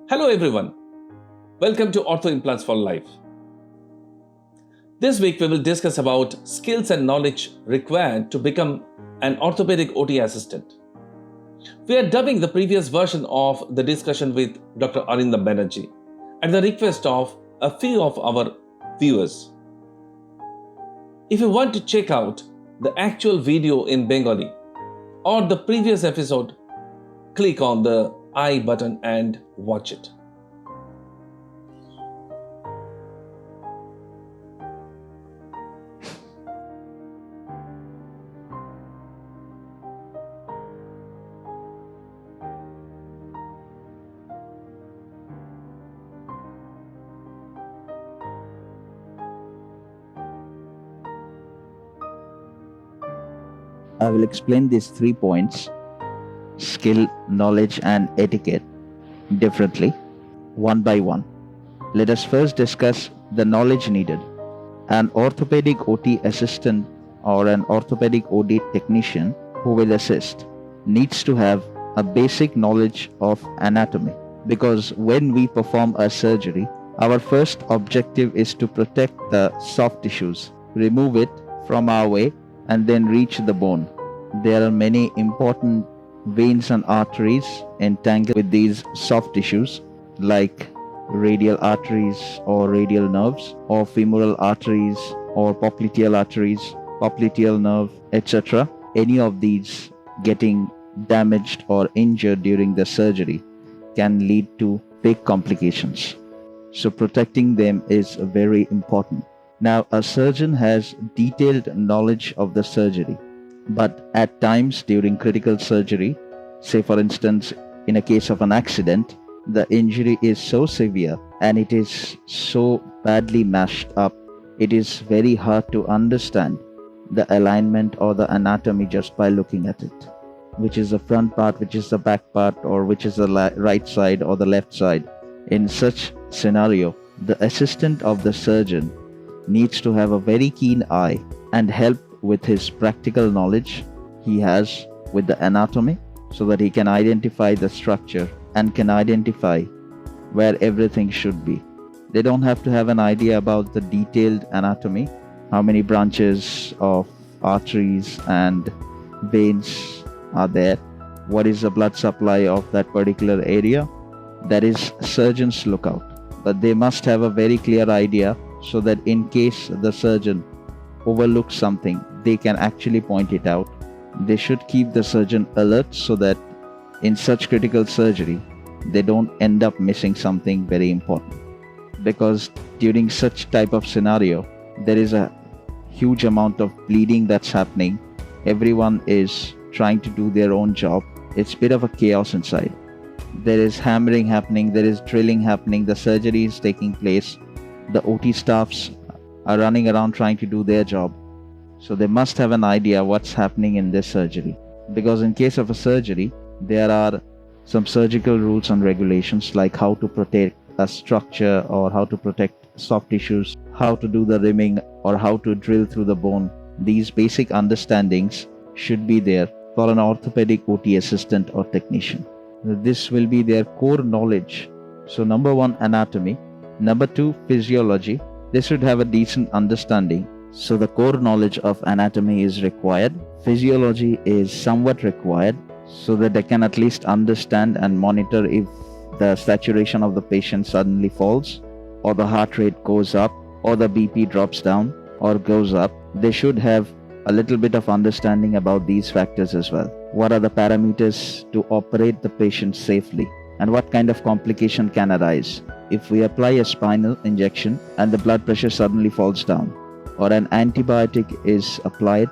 Hello everyone, welcome to Ortho Implants for Life. This week we will discuss about skills and knowledge required to become an orthopedic OT assistant. We are dubbing the previous version of the discussion with Dr. Arindam Banerjee at the request of a few of our viewers. If you want to check out the actual video in Bengali or the previous episode, click on the I button and watch it. I will explain these 3 points, skill, knowledge and etiquette, differently, one by one. Let us first discuss the knowledge needed. An orthopedic OT assistant or an orthopedic OT technician who will assist needs to have a basic knowledge of anatomy, because when we perform a surgery, our first objective is to protect the soft tissues, remove it from our way and then reach the bone. There are many important veins and arteries entangled with these soft tissues, like radial arteries or radial nerves, or femoral arteries or popliteal arteries, popliteal nerve, etc. Any of these getting damaged or injured during the surgery can lead to big complications. So protecting them is very important. Now, a surgeon has detailed knowledge of the surgery, but at times during critical surgery, say for instance in a case of an accident, the injury is so severe and it is so badly mashed up, it is very hard to understand the alignment or the anatomy just by looking at it. Which is the front part, which is the back part, or which is the right side or the left side. In such scenario, the assistant of the surgeon needs to have a very keen eye and help with his practical knowledge he has with the anatomy, so that he can identify the structure and can identify where everything should be. They don't have to have an idea about the detailed anatomy, how many branches of arteries and veins are there, what is the blood supply of that particular area. That is surgeon's lookout. But they must have a very clear idea, so that in case the surgeon overlooks something, they can actually point it out. They should keep the surgeon alert, so that in such critical surgery, they don't end up missing something very important. Because during such type of scenario, there is a huge amount of bleeding that's happening. Everyone is trying to do their own job. It's a bit of a chaos inside. There is hammering happening, there is drilling happening, the surgery is taking place. The OT staffs are running around trying to do their job. So they must have an idea what's happening in this surgery. Because in case of a surgery, there are some surgical rules and regulations, like how to protect a structure or how to protect soft tissues, how to do the rimming or how to drill through the bone. These basic understandings should be there for an orthopedic OT assistant or technician. This will be their core knowledge. So number 1, anatomy. Number 2, physiology. They should have a decent understanding. So the core knowledge of anatomy is required. Physiology is somewhat required, so that they can at least understand and monitor if the saturation of the patient suddenly falls, or the heart rate goes up, or the BP drops down or goes up. They should have a little bit of understanding about these factors as well. What are the parameters to operate the patient safely, and what kind of complication can arise if we apply a spinal injection and the blood pressure suddenly falls down, or an antibiotic is applied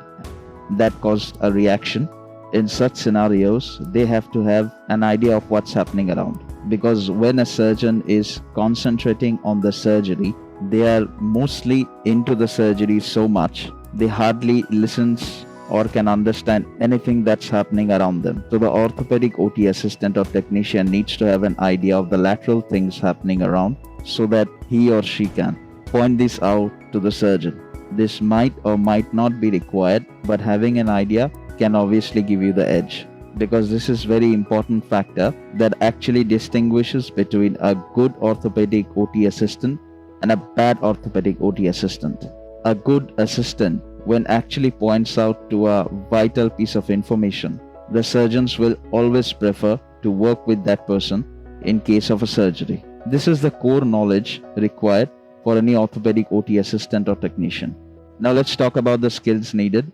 that caused a reaction. In such scenarios, they have to have an idea of what's happening around. Because when a surgeon is concentrating on the surgery, they are mostly into the surgery so much, they hardly listens or can understand anything that's happening around them. So the orthopedic OT assistant or technician needs to have an idea of the lateral things happening around, so that he or she can point this out to the surgeon. This might or might not be required, but having an idea can obviously give you the edge. because this is very important factor that actually distinguishes between a good orthopedic OT assistant and a bad orthopedic OT assistant. A good assistant, when actually points out to a vital piece of information, the surgeons will always prefer to work with that person in case of a surgery. This is the core knowledge required for any orthopedic OT assistant or technician. Now let's talk about the skills needed.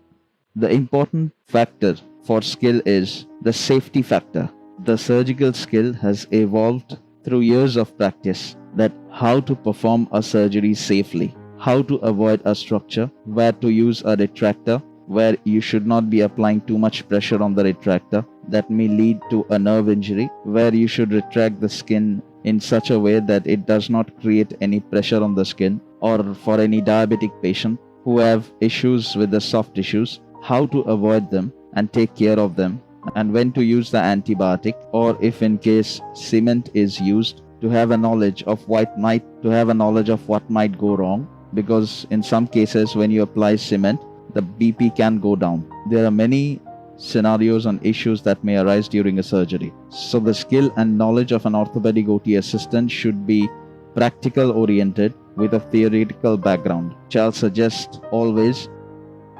The important factor for skill is the safety factor. The surgical skill has evolved through years of practice, that how to perform a surgery safely, how to avoid a structure, where to use a retractor, where you should not be applying too much pressure on the retractor that may lead to a nerve injury, where you should retract the skin in such a way that it does not create any pressure on the skin, or for any diabetic patient who have issues with the soft tissues, how to avoid them and take care of them, and when to use the antibiotic, or if in case cement is used, to have a knowledge of what might go wrong, because in some cases when you apply cement, the BP can go down. There are many scenarios and issues that may arise during a surgery. So the skill and knowledge of an orthopedic OT assistant should be practical oriented with a theoretical background, which I'll suggest always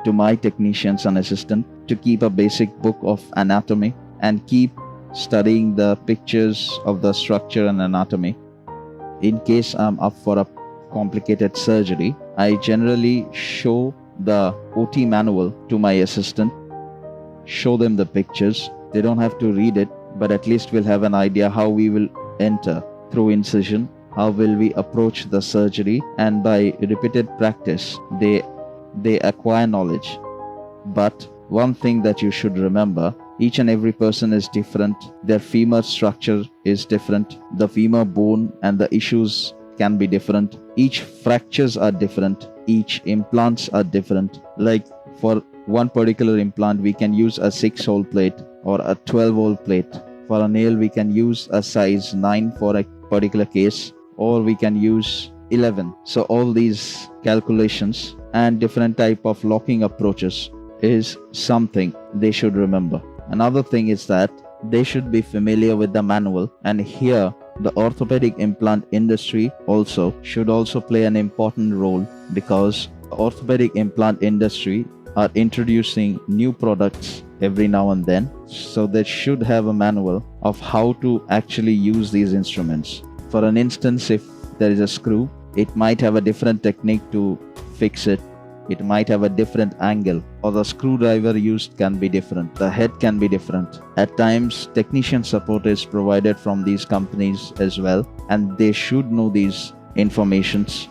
to my technicians and assistant to keep a basic book of anatomy and keep studying the pictures of the structure and anatomy. In case I'm up for a complicated surgery, I generally show the OT manual to my assistant, show them the pictures. They don't have to read it, but at least we'll have an idea how we will enter through incision, how will we approach the surgery, and by repeated practice they acquire knowledge. But one thing that you should remember, each and every person is different. Their femur structure is different. The femur bone and the issues can be different. Each fractures are different. Each implants are different. Like for one particular implant, we can use a 6-hole plate or a 12-hole plate. For a nail, we can use a size 9 for a particular case, or we can use 11. So all these calculations and different type of locking approaches is something they should remember. Another thing is that they should be familiar with the manual, and here the orthopedic implant industry should also play an important role, because the orthopedic implant industry are introducing new products every now and then, so they should have a manual of how to actually use these instruments. For an instance, if there is a screw, it might have a different technique to fix it. It might have a different angle, or the screwdriver used can be different. The head can be different. At times, technician support is provided from these companies as well, and they should know these informations.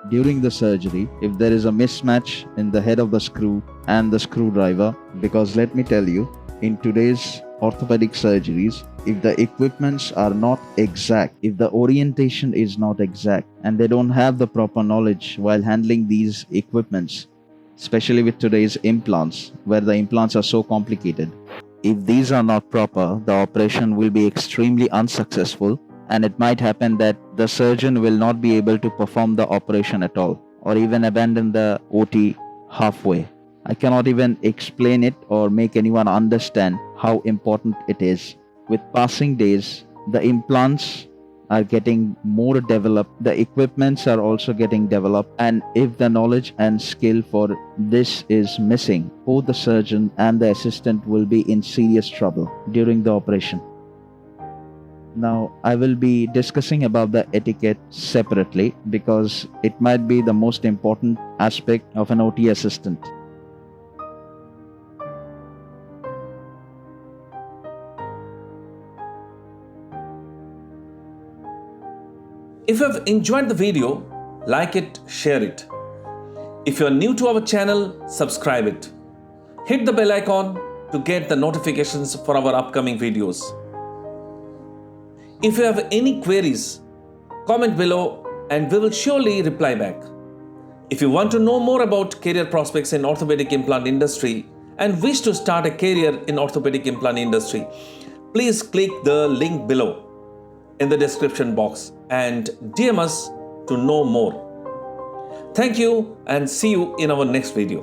During the surgery, if there is a mismatch in the head of the screw and the screwdriver, because let me tell you, in today's orthopedic surgeries, if the equipments are not exact, if the orientation is not exact, and they don't have the proper knowledge while handling these equipments, especially with today's implants, where the implants are so complicated, if these are not proper, the operation will be extremely unsuccessful, and it might happen that the surgeon will not be able to perform the operation at all, or even abandon the OT halfway. I cannot even explain it or make anyone understand how important it is. With passing days, the implants are getting more developed, the equipments are also getting developed, and if the knowledge and skill for this is missing, both the surgeon and the assistant will be in serious trouble during the operation. Now, I will be discussing about the etiquette separately, because it might be the most important aspect of an OT assistant. If you have enjoyed the video, like it, share it. If you are new to our channel, subscribe it. Hit the bell icon to get the notifications for our upcoming videos. If you have any queries, comment below and we will surely reply back. If you want to know more about career prospects in orthopedic implant industry and wish to start a career in orthopedic implant industry, please click the link below in the description box and DM us to know more. Thank you and see you in our next video.